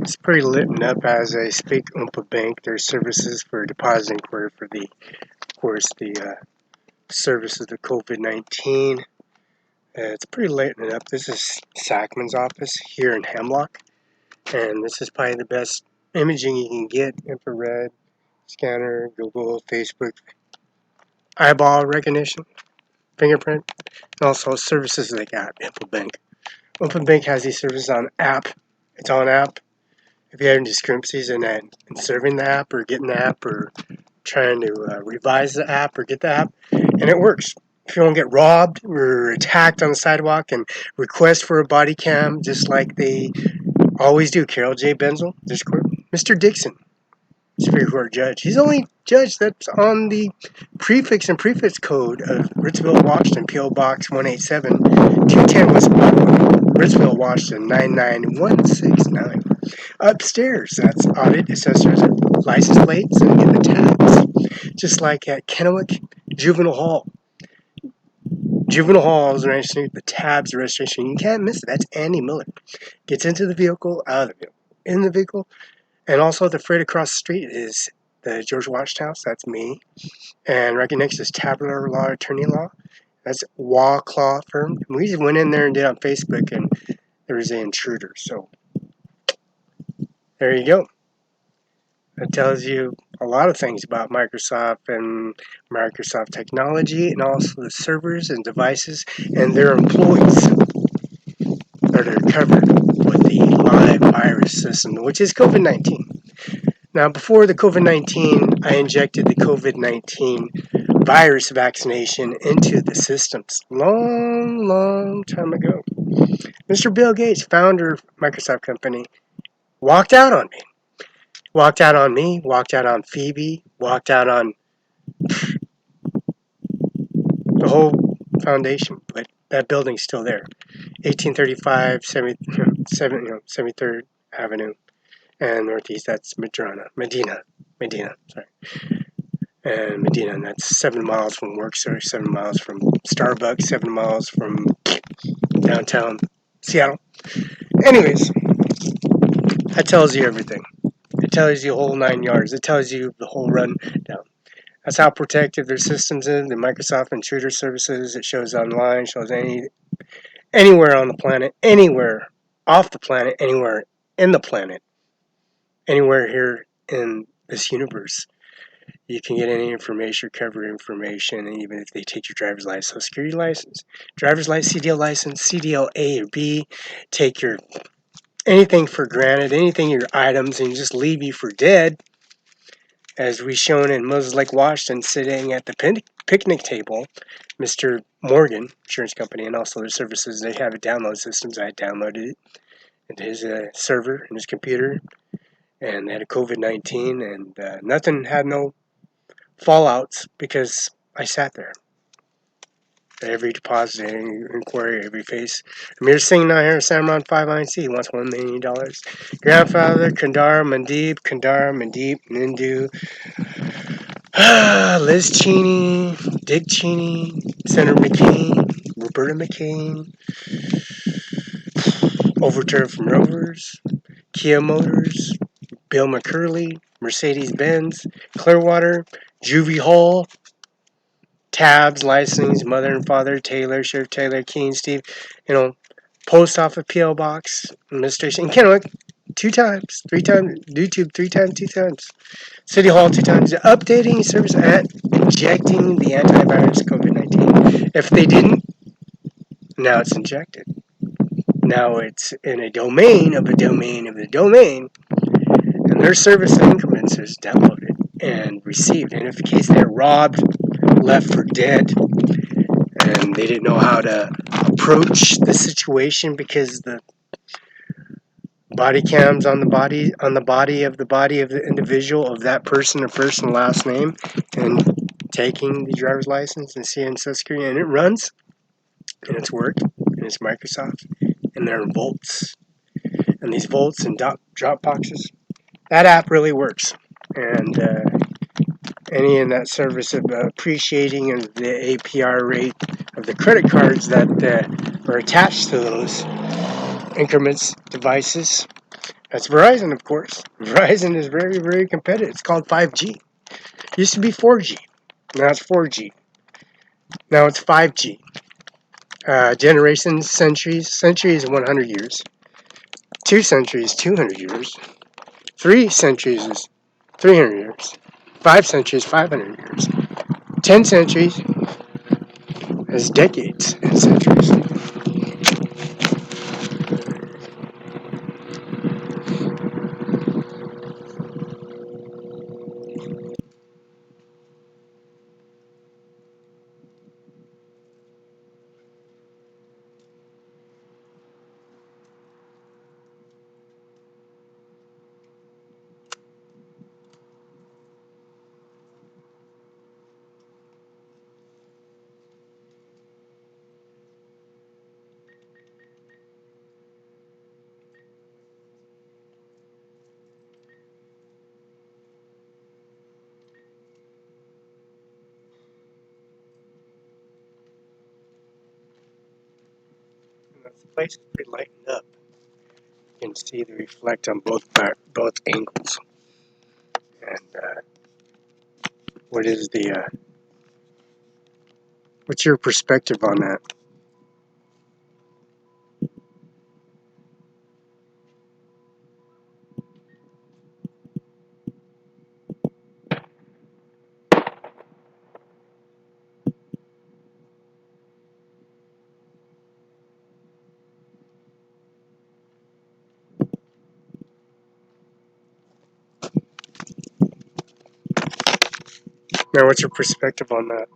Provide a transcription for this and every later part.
It's pretty lit up as I speak. Bank. There's services for deposit inquiry for the, of course, the service of the COVID-19. It's pretty lighting up. This is Sackman's office here in Hemlock, and this is probably the best imaging you can get. Infrared scanner, Google, Facebook, eyeball recognition, fingerprint, and also services they got. Bank. Bank has these services on app. It's on app. If you have any discrepancies in serving the app or getting the app or trying to revise the app or get the app, and it works. If you don't get robbed or attacked on the sidewalk and request for a body cam, just like they always do. Carol J. Benzel, Mr. Dixon, Superior Court judge. He's the only judge that's on the prefix and prefix code of Ritzville, Washington, P.O. Box 187, 210 West Broadway, Ritzville, Washington, 99169. Upstairs, that's audit, assessors, license plates, and get the tags. Just like at Kennewick Juvenile Hall. Juvenile Hall is registering the tabs of registration. You can't miss it. That's Andy Miller. Gets into the vehicle, out of the vehicle, in the vehicle. And also the freight across the street is the George Washington House. That's me. And right next is Tabular Law Attorney Law. That's Claw Firm. And we just went in there and did on Facebook, and there was an intruder. So there you go. It tells you a lot of things about Microsoft and Microsoft technology, and also the servers and devices and their employees that are covered with the live virus system, which is COVID-19. Now, before the COVID-19, I injected the COVID-19 virus vaccination into the systems long time ago. Mr. Bill Gates, founder of Microsoft company, walked out on me. Walked out on me, walked out on Phoebe, walked out on the whole foundation, but that building's still there. 1835 73rd Avenue and Northeast, that's Medina, sorry. And Medina, and that's 7 miles from work, so 7 miles from Starbucks, 7 miles from downtown Seattle. Anyways, that tells you everything. It tells you the whole 9 yards. It tells you the whole rundown. That's how protective their systems is. The Microsoft Intruder Services. It shows online, shows anywhere on the planet, anywhere off the planet, anywhere in the planet, anywhere here in this universe. You can get any information, cover information, and even if they take your driver's license, Social Security license, driver's license, CDL A or B, take your anything for granted, anything your items, and just leave you for dead, as we shown in Moses Lake, Washington, sitting at the picnic table. Mr. Morgan Insurance Company and also their services, they have a download systems. I downloaded it into his server in his computer, and they had a COVID-19, and nothing, had no fallouts because I sat there. Every deposit, every inquiry, every face. Ajmer Singh Nijjar, Cimaron 5INC, wants $1 million. Grandfather, Kandar, Mandeep, Nindu, Liz Cheney, Dick Cheney, Senator McCain, Roberta McCain, Overturn from Rovers, Kia Motors, Bill McCurley, Mercedes-Benz, Clearwater, Juvie Hall, Tabs, Licensing, Mother and Father, Taylor, Sheriff Taylor, Keene, Steve, Post Office, P.O. Box, Administration, in Kennewick, 2 times, 3 times, YouTube 3 times, 2 times, City Hall 2 times, updating service at injecting the antivirus COVID-19. If they didn't, now it's injected. Now it's in a domain of a domain of the domain, and their service increments is downloaded and received. And if in case they're robbed, left for dead, and they didn't know how to approach the situation because the body cams on the body of the individual of that person, their first and last name, and taking the driver's license and seeing Social Security, and it runs, and it's worked, and it's Microsoft, and they're in volts, and these volts and drop boxes. That app really works, and any in that service of appreciating of the APR rate of the credit cards that are attached to those increments devices That's Verizon, of course. Verizon is very, very competitive. It's called 5G. It used to be 4G. Now it's 4G. Now it's 5G. Generations, centuries. Century is 100 years. 2 centuries, 200 years. 3 centuries is 300 years. 5 centuries, 500 years. 10 centuries is decades and centuries. The place is pretty lightened up. You can see the reflect on both angles. And what is the what's your perspective on that? Now, what's your perspective on that?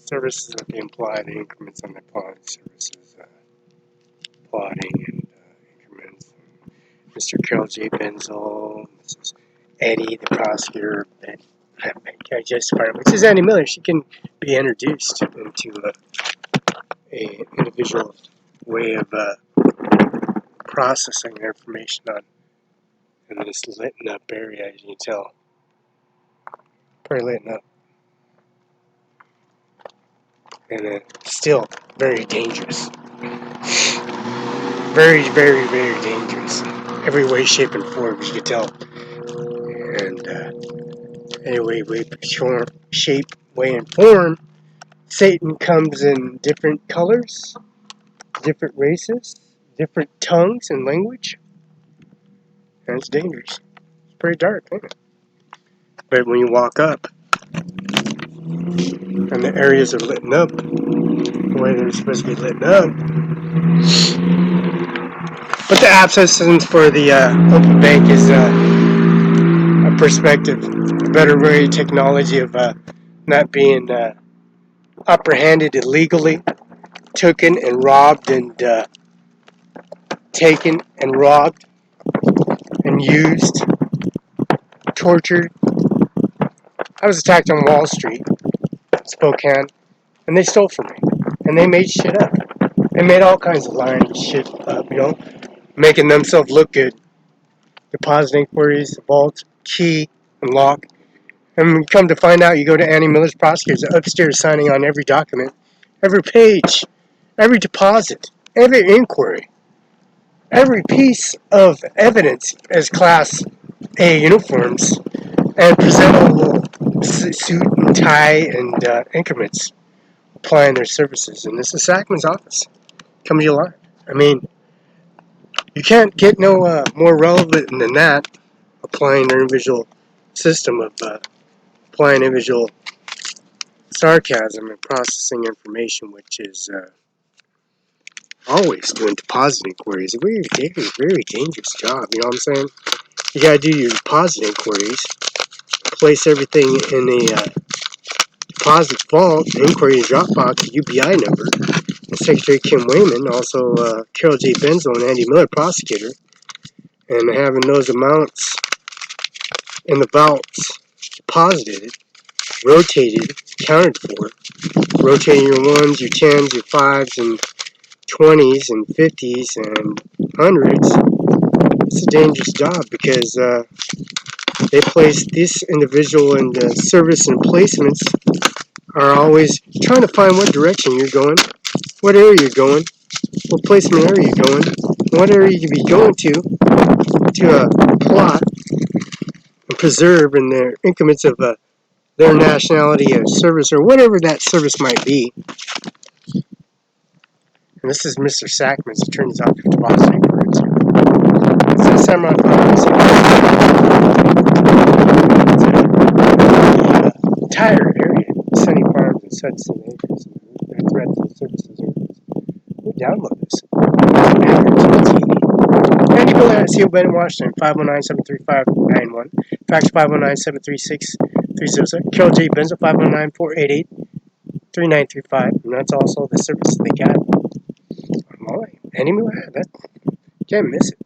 Services are the implied increments on the plotted services, plotting and increments. Mr. Carol J. Benzel, Mrs. Eddie, the prosecutor, I justified, which is Annie Miller. She can be introduced into a individual way of processing information on in this lit up area, as you can tell. Pretty lit up. And still very dangerous. Very, very, very dangerous. Every way, shape, and form, as you can tell. And anyway, shape, way, and form, Satan comes in different colors, different races, different tongues and language. And it's dangerous. It's pretty dark, isn't it? But when you walk up, and the areas are lit up, the way they're supposed to be lit up, but the absence for the open bank is a perspective, a better way technology of not being apprehended illegally, taken and robbed and taken and robbed and used, tortured. I was attacked on Wall Street, Spokane, and they stole from me. And they made shit up. They made all kinds of lying shit up, making themselves look good. Deposit inquiries, vault, key, and lock. And when you come to find out, you go to Annie Miller's prosecutors upstairs signing on every document, every page, every deposit, every inquiry, every piece of evidence as Class A uniforms and presentable suit and tie and increments applying their services. And this is Sackman's office. Come July. I mean, you can't get no more relevant than that, applying their individual system of applying individual sarcasm and processing information, which is always doing deposit inquiries. A very, very, very dangerous job, you know what I'm saying? You gotta do your deposit inquiries, place everything in the deposit vault, inquiry and Dropbox UBI number. And Secretary Kim Wayman, also Carol J. Benzel and Andy Miller, prosecutor, and having those amounts and the vaults deposited, rotated, counted for, rotating your 1s, your 10s, your 5s, and 20s, and 50s, and 100s. It's a dangerous job because they place this individual in the service and placements are always trying to find what direction you're going, what area you're going, what placement area you're going, what area you could be going to plot and preserve in their increments of their nationality of service or whatever that service might be. And this is Mr. Sackman's attorney's office depositing words here. It says Cimaron entire area, Sunny Farms and Sunset Acres, and threat to services areas. We'll download this. And email at CO Bennett Washington, 519-735-91. Fax 519-736-307. Carol J. Benzo, 519-488-3935. And that's also the service they got online. And email that. Can't miss it.